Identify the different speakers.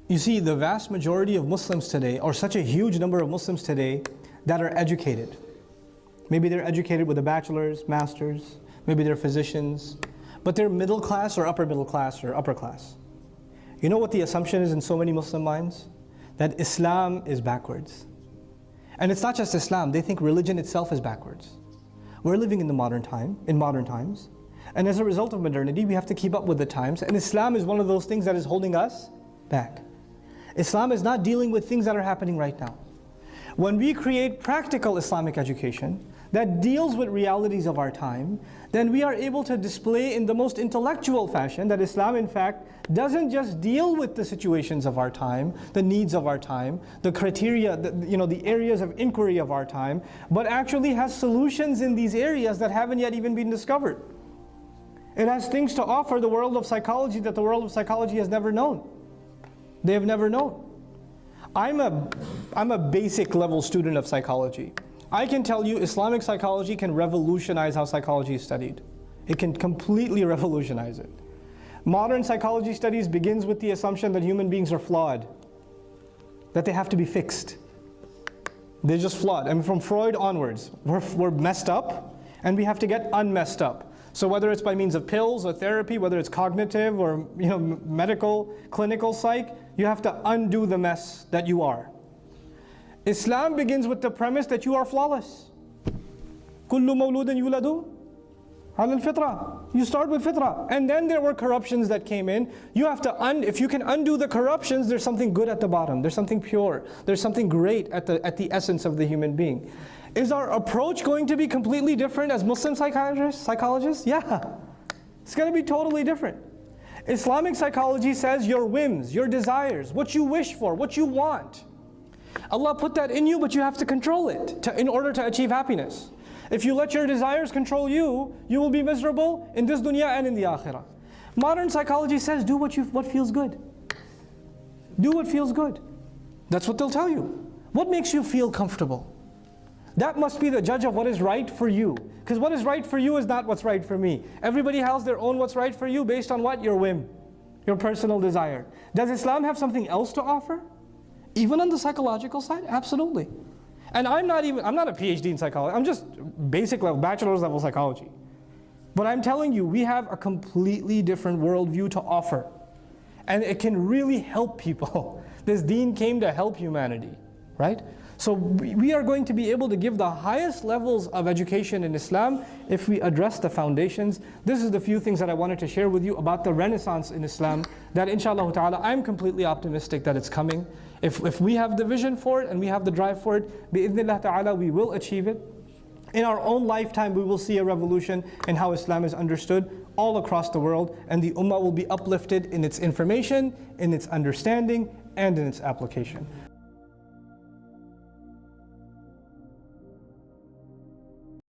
Speaker 1: You see, the vast majority of Muslims today, or such a huge number of Muslims today, that are educated. Maybe they're educated with a bachelor's, master's, maybe they're physicians, but they're middle class or upper middle class or upper class. You know what the assumption is in so many Muslim minds? That Islam is backwards. And it's not just Islam, they think religion itself is backwards. We're living in modern times, and as a result of modernity, we have to keep up with the times, and Islam is one of those things that is holding us back. Islam is not dealing with things that are happening right now. When we create practical Islamic education that deals with realities of our time, then we are able to display in the most intellectual fashion that Islam in fact doesn't just deal with the situations of our time, the needs of our time, the criteria, the areas of inquiry of our time, but actually has solutions in these areas that haven't yet even been discovered. It has things to offer the world of psychology that the world of psychology has never known. They have never known. I'm a basic level student of psychology. I can tell you Islamic psychology can revolutionize how psychology is studied. It can completely revolutionize it. Modern psychology studies begins with the assumption that human beings are flawed, that they have to be fixed. They're just flawed. I mean, from Freud onwards, we're messed up and we have to get unmessed up. So whether it's by means of pills or therapy, whether it's cognitive or medical, clinical psych, you have to undo the mess that you are. Islam begins with the premise that you are flawless. كُلُّ مَوْلُودٍ يُولَدُ عَلَى الْفِطْرَةِ. You start with fitrah. And then there were corruptions that came in. You have to, if you can undo the corruptions, there's something good at the bottom. There's something pure. There's something great at the essence of the human being. Is our approach going to be completely different as Muslim psychologists? Yeah. It's going to be totally different. Islamic psychology says your whims, your desires, what you wish for, what you want. Allah put that in you, but you have to control it in order to achieve happiness. If you let your desires control you, you will be miserable in this dunya and in the akhirah. Modern psychology says do what feels good. Do what feels good. That's what they'll tell you. What makes you feel comfortable? That must be the judge of what is right for you. Because what is right for you is not what's right for me. Everybody has their own what's right for you based on what? Your whim, your personal desire. Does Islam have something else to offer? Even on the psychological side? Absolutely. And I'm not a PhD in psychology. I'm just basic level, bachelor's level psychology. But I'm telling you, we have a completely different worldview to offer. And it can really help people. This deen came to help humanity, right? So we are going to be able to give the highest levels of education in Islam if we address the foundations. This is the few things that I wanted to share with you about the renaissance in Islam, that inshallah ta'ala, I'm completely optimistic that it's coming. If we have the vision for it and we have the drive for it, bi'idhnillah ta'ala, we will achieve it. In our own lifetime, we will see a revolution in how Islam is understood all across the world, and the ummah will be uplifted in its information, in its understanding, and in its application.